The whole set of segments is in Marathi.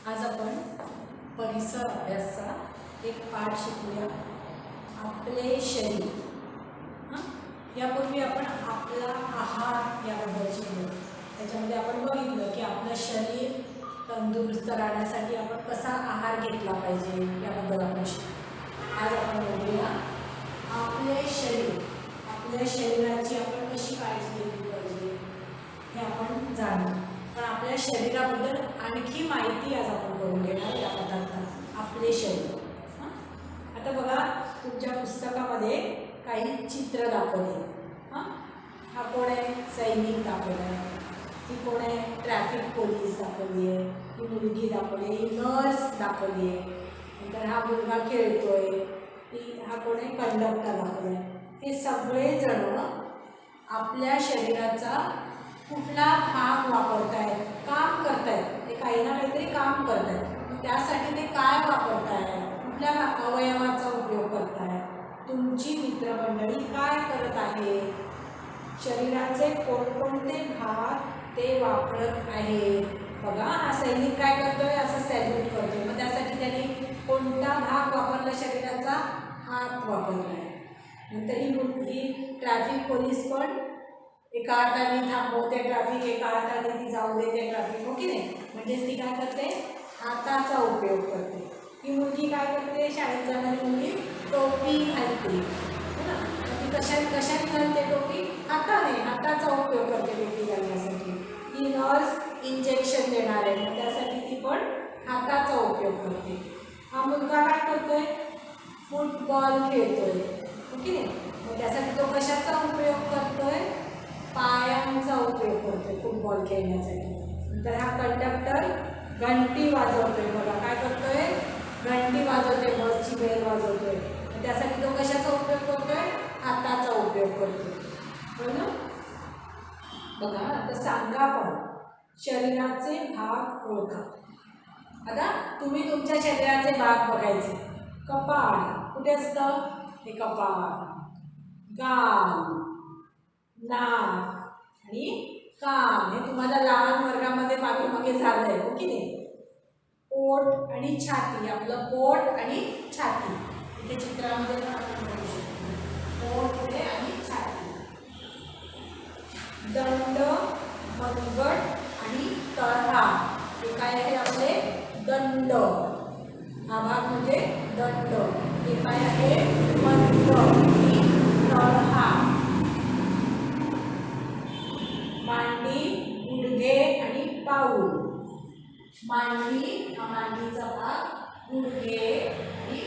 आज आपण परिसर अभ्यासचा एक पाठ शिकूया. आपले शरीर. यापूर्वी आपण आपला आहार याबद्दल शिकलो. त्याच्यामध्ये आपण बघितलं की आपलं शरीर तंदुरुस्त राहण्यासाठी आपण कसा आहार घेतला पाहिजे याबद्दल आपण शिकलो. आज आपण बघूया आपले शरीर. आपल्या शरीराची आपण कशी काळजी घेतली पाहिजे हे आपण जाणू. पण आपल्या शरीराबद्दल आणखी माहिती आज आपण करून घेणार या पदार्थात. आपले शरीर. आता बघा, तुमच्या पुस्तकामध्ये काही चित्र दाखवले. हा कोण आहे? सैनिक दाखवला आहे. ती कोण आहे? ट्रॅफिक पोलीस दाखवली आहे. ही मुलगी दाखवली, ही नर्स दाखवली आहे. नंतर हा मुलगा खेळतोय. हा कोण आहे? कंडक्टर दाखवला आहे. हे सगळेजण आपल्या शरीराचा कुठला भाग वापरतायत, काम करतायत. ते काही ना काहीतरी काम करतायत. त्यासाठी ते काय वापरतायत, कुठल्या अवयवाचा उपयोग करतायत, तुमची मित्रमंडळी काय करत आहे, शरीराचे कोणकोणते भाग ते वापरत आहे. बघा, हा सैनिक काय करतोय? असं सॅल्यूट करतोय. मग त्यासाठी त्यांनी कोणता भाग वापरला? शरीराचा हात वापरलाय. नंतर ही मुलगी ट्रॅफिक पोलीस पण एका हाताने थांबवते ट्रॅफिक, एका हाताने ती जाऊ देते ट्रॅफिक, हो की नाही? म्हणजेच ती काय करते? हाताचा उपयोग करते. ही मुलगी काय करते? शाळेत जाणारी मुलगी टोपी घालते, हो ना? ती कशाने घालते टोपी? हाताने. हाताचा उपयोग करते टोपी घालण्यासाठी. ही नर्स इंजेक्शन देणार आहे, मग त्यासाठी ती पण हाताचा उपयोग करते. हा मुलगा काय करतोय? फुटबॉल खेळतोय, हो की नाही? मग त्यासाठी तो कशाचा उपयोग करतोय? पायांचा उपयोग करतोय फुटबॉल खेळण्यासाठी. नंतर हा कंडक्टर घंटी वाजवतोय. बघा काय करतोय? घंटी वाजवतोय, बसची बेल वाजवतोय. त्यासाठी तो कशाचा उपयोग करतोय? हाताचा उपयोग करतोय. बरोबर? बघा, आता सांगा पण शरीराचे भाग ओळखा. आता तुम्ही तुमच्या शरीराचे भाग बघायचे. कपाळ कुठे असतं? हे कपाळ. गाल, नाक आणि कान हे तुम्हाला लहान वर्गामध्ये मागे झालंय, हो की नाही? पोट आणि छाती. आपलं पोट आणि छाती इथे चित्रामध्ये आपण बघू शकतो. पोट आणि छाती. दंड, मनगट आणि तळहा हे काय आहे? आपले दंड. हा भाग म्हणजे दंड. हे काय आहे? मनगट आणि तळहा. मांडी, गुडघे आणि पाऊल. मांडी हा मांडीचा भाग, गुडघे आणि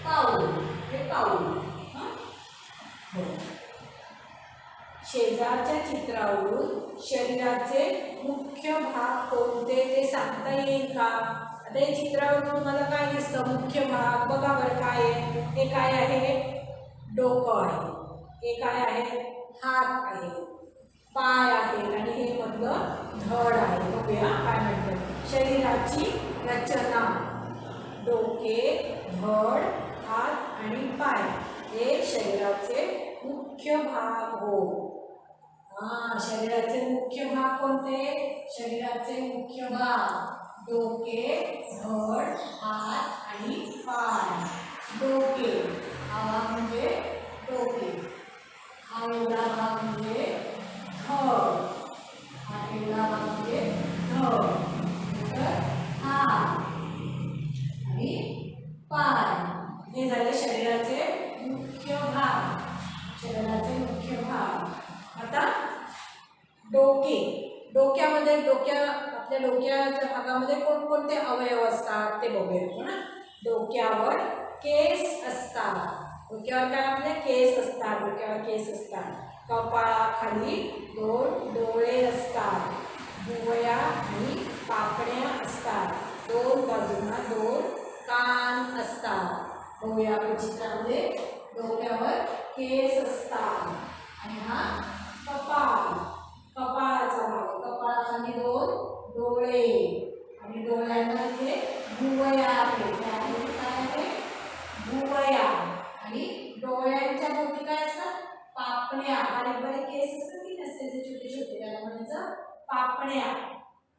पाऊल हे पाऊल. शेजारच्या चित्रावरून शरीराचे मुख्य भाग कोणते ते सांगता येईल का? आता या चित्रावरून तुम्हाला काय दिसतं? मुख्य भाग बघा बरं काय आहे? हे काय आहे? डोकं आहे. हे काय आहे? हात आहे, पाय आहे आणि हे मधलं धड आहे. बघूया काय म्हणतात. शरीराची रचना. डोके, धड, हात आणि पाय हे शरीराचे मुख्य भाग हो. शरीराचे मुख्य भाग कोणते? शरीराचे मुख्य भाग डोके, धड, हात आणि पाय. डोके हा भाग म्हणजे डोके. हा एवढा भाग म्हणजे धड. हा एवढा भाग म्हणजे धड. हात आणि पाय हे झाले शरीराचे मुख्य भाग. शरीराचे मुख्य भाग. आता डोके. डोक्यामध्ये आपल्या डोक्याच्या भागामध्ये कोणकोणते अवयव असतात ते बघूया. डोक्यावर केस असतात. डोक्यावर काय? आपले केस असतात. डोक्यावर केस असतात. कपाळाखाली 2 डोळे असतात. भुवया आणि पापण्या असतात. 2 बाजूंना 2 कान असतात. बघूया आपण चित्रामध्ये. डोक्यावर केस असतात आणि हा कपाळ. कपाळाचा भाग. कपाळाखाली 2 डोळे आणि डोळ्यांमध्ये भुवया आहे. काय आहे? भुवया. आणि डोळ्यांच्या भोवती काय असतात? पापण्या. बारीक बारीक केस असतात की नसते छोटे छोटे, त्याला म्हणायचं पापण्या.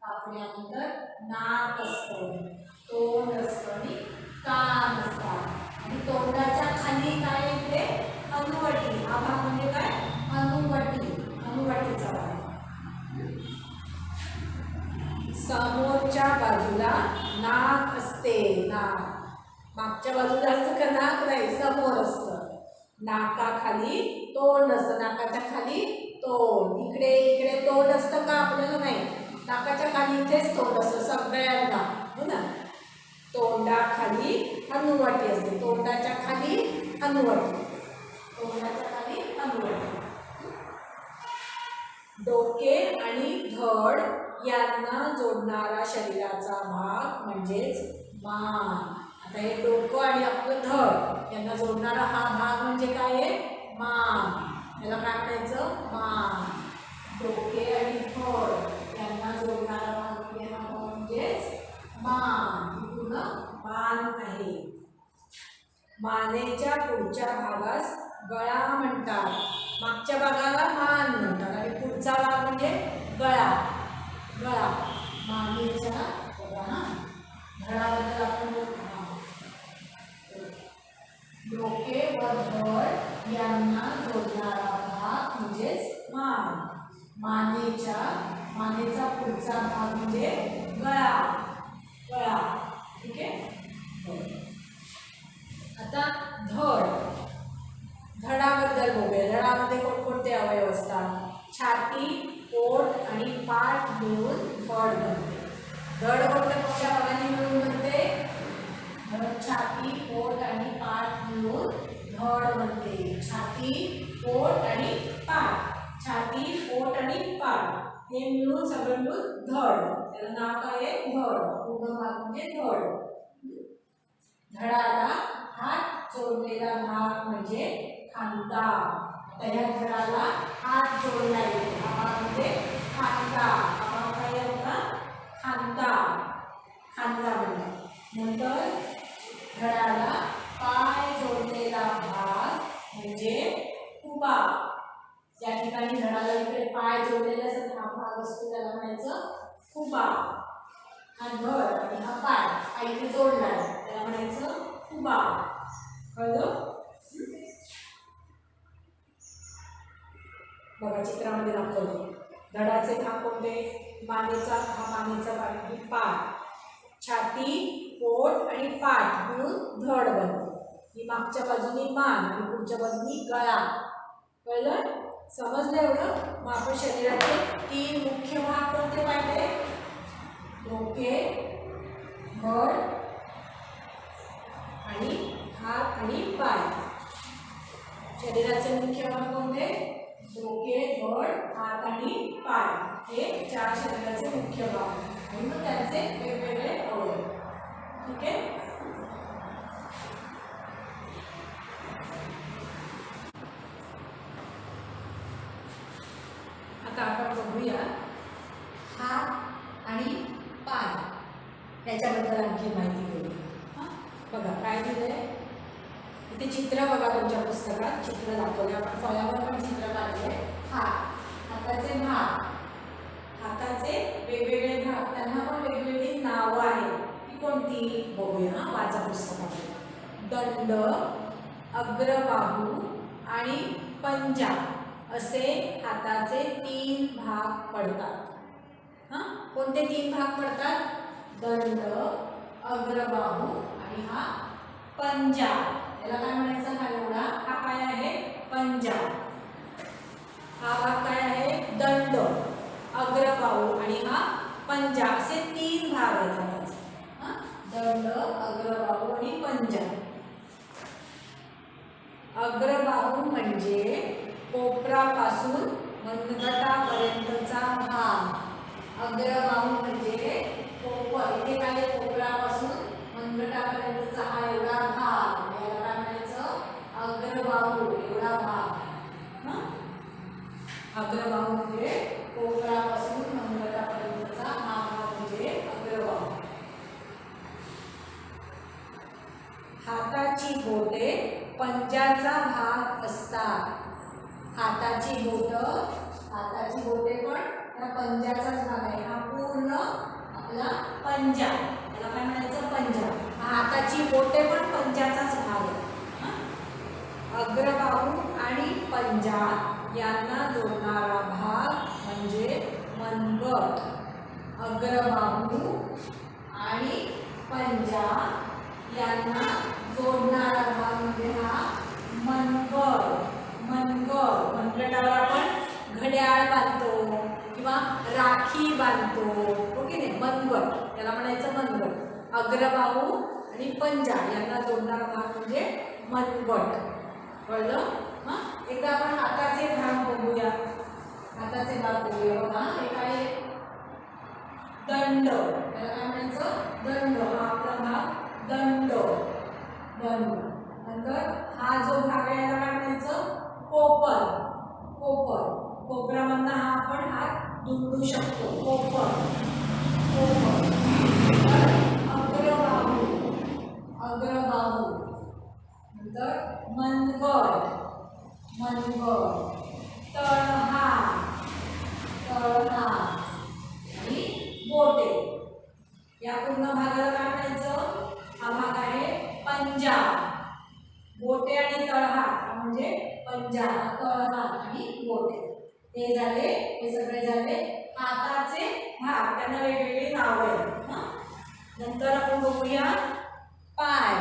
कापल्यानंतर नाक असतं, तोंड असतं आणि कान असतात आणि तोंडाच्या खाली काय येते अनुवटी. हा भाग म्हणजे काय अनुवटी, अनुवटीचा भाग. समोरच्या बाजूला नाक असते, नाक मागच्या बाजूला असतं का नाक नाही, समोर असतं. नाकाखाली तोंड असतं, नाकाच्या खाली तोंड. इकडे इकडे तोंड असतं का आपल्याला नाही, नाकाच्या खाली इथेच तोंड असतं सगळ्यांना, हो ना. तोंडाखाली अनुवाटी असते, तोंडाच्या खाली अनुवाटी, तोंडाच्या खाली अनुवाटी. डोके आणि धड यांना जोडणारा शरीराचा भाग म्हणजेच मान. आता हे डोकं आणि आपलं धड यांना जोडणारा हा भाग म्हणजे काय आहे, मान. याला काय म्हणायचं, मान. डोके आणि धड यांना जोडणारा भाग म्हणजेच मान. ही पूर्ण मान आहे. मानेच्या पुढच्या भागास गळा म्हणतात. मागच्या भागाला मान म्हणतात आणि पुढचा भाग म्हणजे गळा. गळा मानेच्या धडाबद्दल आपण डोके व धड यांना जोडणारा भाग म्हणजेच मान. मानेचा पुढचा भाग म्हणजे गळा. गळा, ठीक आहे. आता धड, धडाबद्दल बघूया. धडामध्ये कोणकोणते अवयव असतात, छाती, पोट आणि पाठ मिळून धड बनते. धड कोणत्या भागाने मिळून बनते, धड छाती, पोट आणि पाठ मिळून धड बनते. छाती, पोट आणि पाठ, छाती, पोट आणि पाठ हे मिळून सगळं मिळून धड. त्याला नाव काय आहे, धड. पूर्ण भाग म्हणजे धड. धडाला हात जोडलेला भाग म्हणजे खांदा. आता या धडाला हात जोडला आहे, हा भाग म्हणजे खांदा. हा भाग काय होता, खांदा. खांदा म्हणतात. नंतर धडाला पाय जोडलेला भाग म्हणजे खुबा. ज्या ठिकाणी धडाला इकडे पाय जोडलेला असतात हा भाग असतो त्याला म्हणायचं खुबा. हा धड आणि हा पाय इथे जोडला आहे त्याला म्हणायचं खुबा. कळलं? बघा चित्रामध्ये दाखवलं. धडाचे भाग कोणते, मानेचा हा मानेचा भाग, पाठ, छाती, पोट आणि पाठ मिळून धड बनते. ही मागच्या बाजूनी मान आणि पुढच्या बाजूनी गळा. कळलं? समजलं एवढं? मग आपण शरीराचे 3 मुख्य भाग कोणते पाहिजे, डोके, धड आणि हात आणि पाय. शरीराचे मुख्य भाग कोणते, डोके, धड, हात आणि पाय हे 4 शरीराचे मुख्य भाग आणि मग त्यांचे वेगवेगळे अवयव. ठीक आहे. आता आपण बघूया हात आणि पाय त्याच्याबद्दल आणखी माहिती घेऊ. बघा काय दिलंय इथे चित्र बघा, तुमच्या पुस्तकात चित्र दाखवले. आपण फळ्यावर पण चित्र काढले. हाताचे भाग, हाताचे वेगवेगळे भाग, त्यांना पण वेगवेगळी नावं आहेत. ती कोणती बघूया. वाचा पुस्तकामध्ये. दंड, अग्रबाहू आणि पंजा असे हाताचे 3 भाग पडतात. कोणते 3 भाग पडतात, दंड, अग्रबाहू आणि हा पंजा. याला काय म्हणायचं, हा एवढा हा काय आहे, पंजा. हा भाग काय आहे, दंड, अग्रबाहू आणि हा पंजा असे 3 भाग आहेत हाताचे. दंड, अग्रबाहू आणि पंजा. अग्रबाहू म्हणजे कोपरापासून मनगटापर्यंतचा भाग. अग्रबाहू म्हणजे कोपर, इथे काय कोपरापासून मनगटापर्यंतचा हा एवढा भाग, याला काय म्हणायचं, अग्रबाहू एवढा भाग. अग्रबाहू म्हणजे कोपरापासून मनगटापर्यंतचा हा भाग म्हणजे अग्रबाहू. हाताची बोटे पंजाचा भाग असतात. हाताची बोटे पण या पंजाचाच भाग आहे. हा पूर्ण पूर्ण आपला पंजा, याला काय म्हणायचं पंजा. हाताची बोटे पण पंजाचाच भाग आहे. अग्रबाहू आणि पंजा यांना जोडणारा भाग म्हणजे मनगट. अग्रबाहू आणि पंजा यांना जोडणारा भाग म्हणजे हा मनगट. मनगट, मनगटावर आपण घड्याळ बांधतो किंवा राखी बांधतो, हो की नाही. मनगट, त्याला म्हणायचं मनगट. अग्रबाहू आणि पंजा यांना जोडणारा भाग म्हणजे मनगट. कळलं? एकदा आपण हाताचे भाग बघूया. हाताचे भाग बघूया. बघा, हे काय दंड, त्याला काय म्हणायचं दंड. हा आपला भाग दंड. दंड. नंतर हा जो भाग आहे याला काय म्हणायचं कोपर. कोपर, कोपरामधनं हा आपण हात दुमडू शकतो. कोपर. कोपर. अग्रबाहू. अग्रबाहू. नंतर मनगट. मनगट. तळहात. तळहात आणि बोटे. या पूर्ण भागाला काय म्हणायचं, हा भाग आहे पंजा. बोटे आणि तळहात म्हणजे पंजा, तळहात आणि बोटे. हे झाले, हे सगळे झाले हाताचे भाग. त्यांना वेगवेगळी नाव आहेत. नंतर आपण बघूया पाय.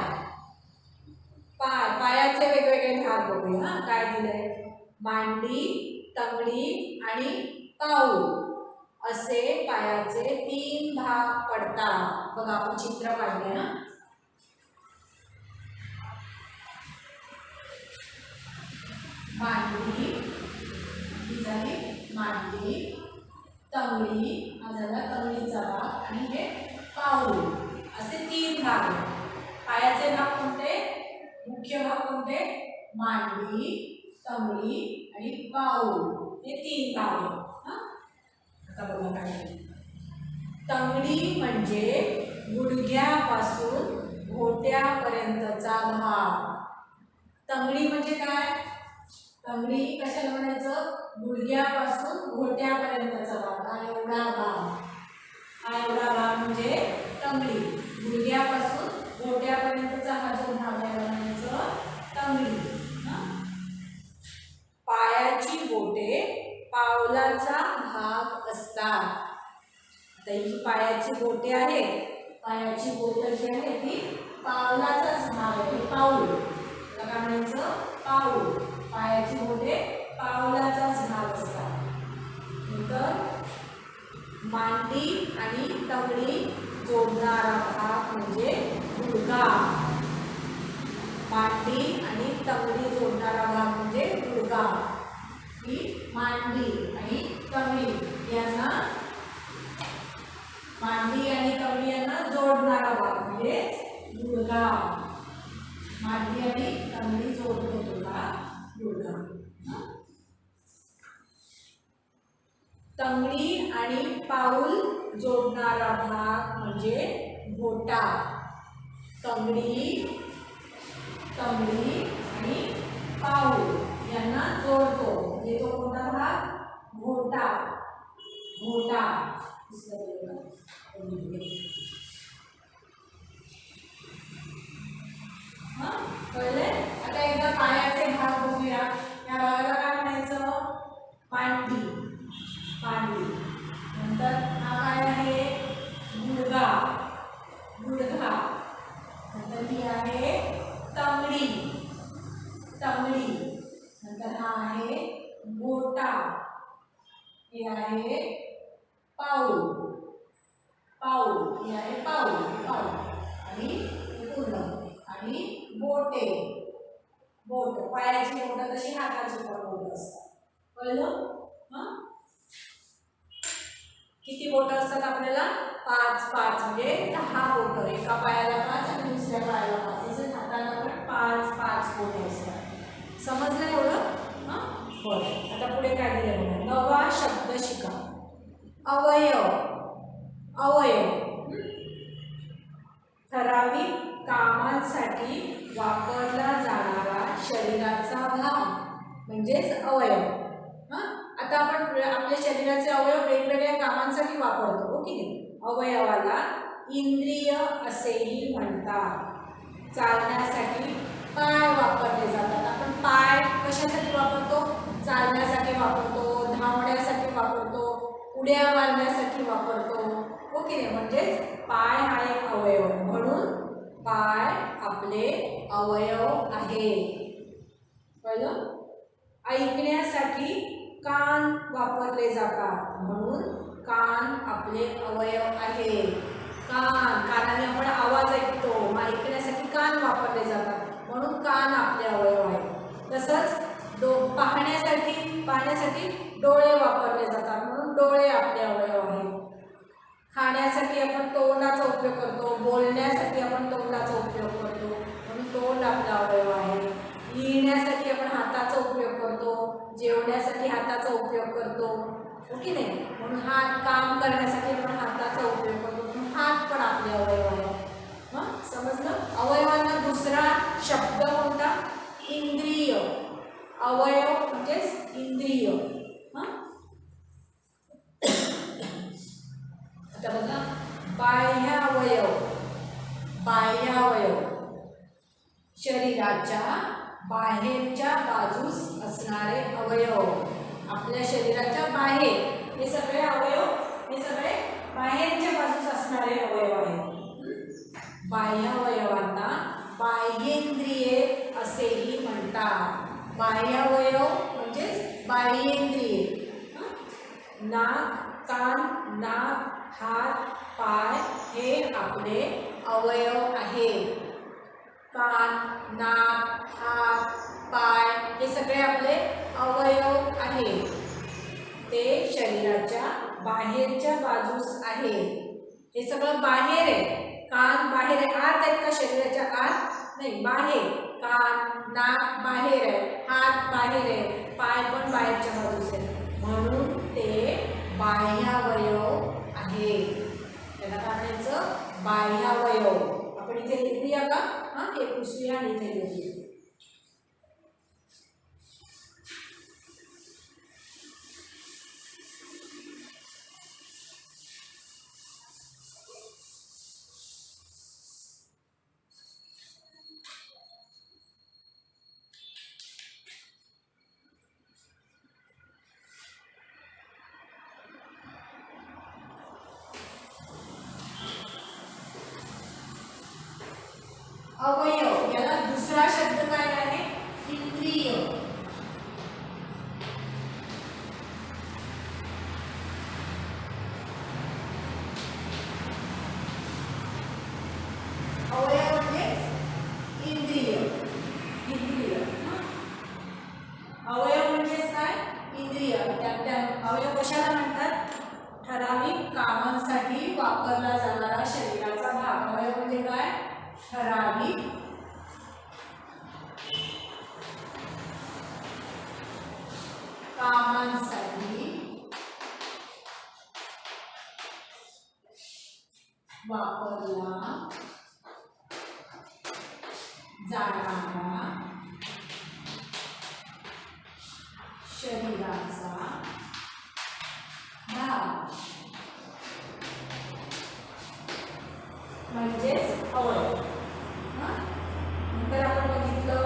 पाय, पायाचे वेगवेगळे भाग बघूया. काय दिलंय, मांडी, तंगडी आणि पाऊल असे पायाचे 3 भाग पडतात. बघा, आपण चित्र काढले ना. मांडी ही झाली मांडी, तंगडी हा झाला तंगडीचा भाग आणि हे पाऊल, असे 3 भाग आहेत. पायाचे भाग कोणते, मुख्य भाग कोणते, मांडी, तंगडी आणि पाऊल, हे 3 भाग आहेत. आता बघा काय, तंगडी म्हणजे गुडघ्यापासून घोट्यापर्यंतचा भाग. तंगडी म्हणजे काय, तंगडी कशाला म्हणायचं, गुडघ्यापासून घोट्यापर्यंतचा भाग. हा एवढा भाग, हा एवढा भाग म्हणजे तंगडी. गुडघ्यापासून घोट्यापर्यंतचा हा जो भाग आहे म्हणायचं तंगडी. पायाची बोटे पावलाचा भाग असतात. आता ही पायाची बोटे आहेत, पायाची बोट जी आहे ती पावलाचाच भाग आहे. पाऊल, काय म्हणायचं पाऊल. पायाची बोटे पावलाचाच भाग असतात. नंतर मांडी आणि तंगडी जोडणारा भाग म्हणजे गुडघा. मांडी आणि तंगडी जोडणारा भाग म्हणजे गुडघा. ही मांडी आणि तंगडी यांना, मांडी आणि तंगडी यांना जोडणारा भाग म्हणजे गुडघा. मांडी आणि तंगडी जोडतो तुला गुडघा. तंगडी आणि पाऊल जोडणारा भाग म्हणजे घोटा. तंगडी, तंगडी आणि पाऊल यांना जोडतो म्हणजे तो कोणता भाग, घोटा. घोटा. कळले? आता एकदा पायाचे भाग बघूया. या भागाला काय म्हणायचं, मांडी. मांडी. नंतर हा काय आहे, गुडघा. गुडघा. नंतर ही आहे तंगडी. तंगडी. नंतर हा आहे गोटा. हे आहे पाऊल. पाऊल. हे आहे पाऊल. पाऊल आणि पूर्ण आणि बोटे. बोट, पायाची बोट तशी हाताची पण बोट असतात. कळलं? किती बोट असतात आपल्याला, 5 म्हणजे 10 बोट. एका पायाला 5 आणि दुसऱ्या पायाला 5. तसेच हाताला पण 5 बोट असतात. समजलं एवढं? होय. आता पुढे काय दिलं बघा, नवा शब्द शिका. अवयव. अवयव ठराविक कामांसाठी वापरला जाणारा शरीराचा भाग म्हणजेच अवयव. आता आपण आपल्या शरीराचे अवयव वेगवेगळ्या कामांसाठी वापरतो. हो की नाही. अवयवाला इंद्रिय असेही म्हणतात. चालण्यासाठी पाय वापरले जातात. आपण पाय कशासाठी वापरतो? चालण्यासाठी वापरतो, धावण्यासाठी वापरतो, उड्या मारण्यासाठी वापरतो हो की नाही. म्हणजेच पाय हा एक अवयव, म्हणून पाय आपले अवयव आहे. कळलं? ऐकण्यासाठी कान वापरले जातात, म्हणून कान आपले अवयव आहे. कानाने आपण आवाज ऐकतो, मग ऐकण्यासाठी कान वापरले जातात, म्हणून कान आपले अवयव आहे. तसंच पाहण्यासाठी डोळे वापरले जातात, म्हणून डोळे आपले अवयव आहेत. खाण्यासाठी आपण तोंडाचा उपयोग करतो, बोलण्यासाठी आपण तोंडाचा उपयोग करतो, म्हणून तोंड आपला अवयव आहे. लिहिण्यासाठी आपण हाताचा उपयोग करतो, जेवण्यासाठी हाताचा उपयोग करतो हो की नाही. म्हणून हात काम करण्यासाठी आपण हाताचा उपयोग करतो, म्हणून हात पण आपले अवयव आहे. मग समजलं? अवयवांना दुसरा शब्द कोणता? इंद्रिय. अवयव म्हणजेच इंद्रिय. आता बघा, बाह्यावयव. बाह्यावयव शरीराच्या बाहेरच्या बाजूस असणारे अवयव. आपल्या शरीराच्या बाहेर हे सगळे अवयव, हे सगळे बाहेरच्या बाजूस असणारे अवयव आहेत. बाह्यावयवांना बाह्येंद्रिये असेही म्हणतात. बाह्यावयव म्हणजेच बाह्येंद्रिये. नाक, कान, नाक, हात, पाय हे आपले अवयव आहेत. कान, नाक, हात, पाय हे सगळे आपले अवयव आहेत. ते शरीराच्या बाहेरच्या बाजूस आहेत. हे सगळं बाहेर आहे. कान बाहेर आहे, आत आहेत का शरीराच्या आत? नाही, बाहेर. कान, नाक बाहेर आहे, हात बाहेर आहे, पाय पण बाहेरच्या बाजूस आहे, म्हणून ते बाह्यावयव आहे. त्याला काय म्हणायचं? बाह्यावयव. आपण इथे लिहूया का? हे पुसूया आणि इथे लिहूया. अवयव याला दुसरा शब्द काय आहे? इंद्रिय. अवयव म्हणजे इंद्रिय. इंद्रिय अवयव म्हणजेच काय? इंद्रिय. त्या अवयव कशाला म्हणतात? ठराविक कामांसाठी वापरला जाणारा शरीराचा भाग. अवयव म्हणजे काय? ठराविक कामांसाठी वापरला जाणारा शरीराचा भाग म्हणजेच अवयव. नंतर आपण बघितलं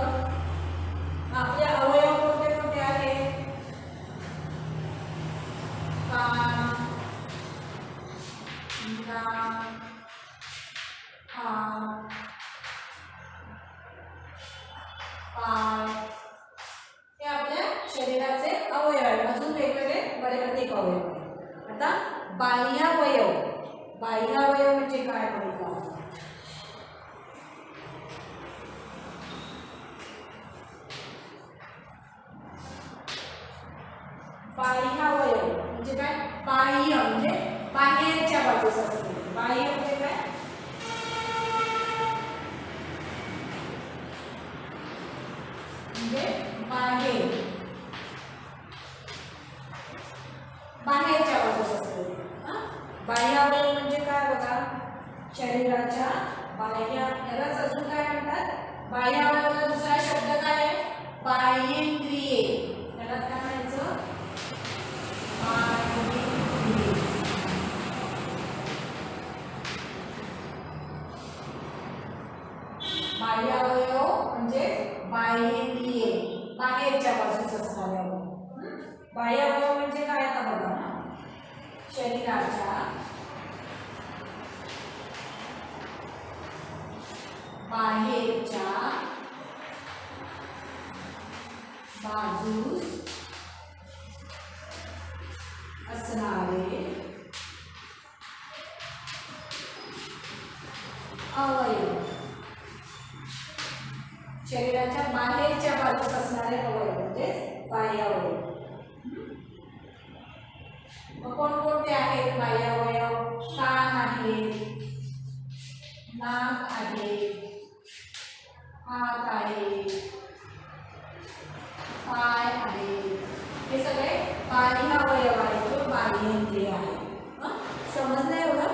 आपले अवयव कोणते कोणते आहेत? कान, नाक, हात, पाय हे आपल्या शरीराचे अवयव आहेत. अजून वेगवेगळे बरेच अवयव आहेत. आता बाह्यावयव. बाह्यावयव म्हणजे काय बघा? बाह्यावयव म्हणजे काय? बाह्य म्हणजे बाहेरच्या बाजूस असते. बाह्य म्हणजे काय? म्हणजे बाहेर, बाहेरच्या बाजूस असते. बाह्यावयव म्हणजे काय बघा? शरीराच्या बाह्य. यालाच अजून काय म्हणतात? बाह्यावयवाला दुसरा शब्द काय आहे? बाह्येंद्रिये. त्याला काय म्हणायचं? बाह्येंद्रिये. बाह्य अवयव म्हणजे बाह्येंद्रिये, बाहेरच्या बाजूस असणारे अवयव. बाह्य अवयव म्हणजे काय आता बघा ना, शरीराच्या बाहेरच्या बाजूस असणारे अवयव, शरीराच्या बाहेरच्या बाजूस असणारे अवयव म्हणजे बाह्य अवयव. मग कोणकोणते आहेत बाह्य अवयव? कान आहे, नाक आहे, हात आहे, पाय आहे, हे सगळे बाह्य अवयव आहेत किंवा बाह्येंद्रिय आहे. समजलं एवढं?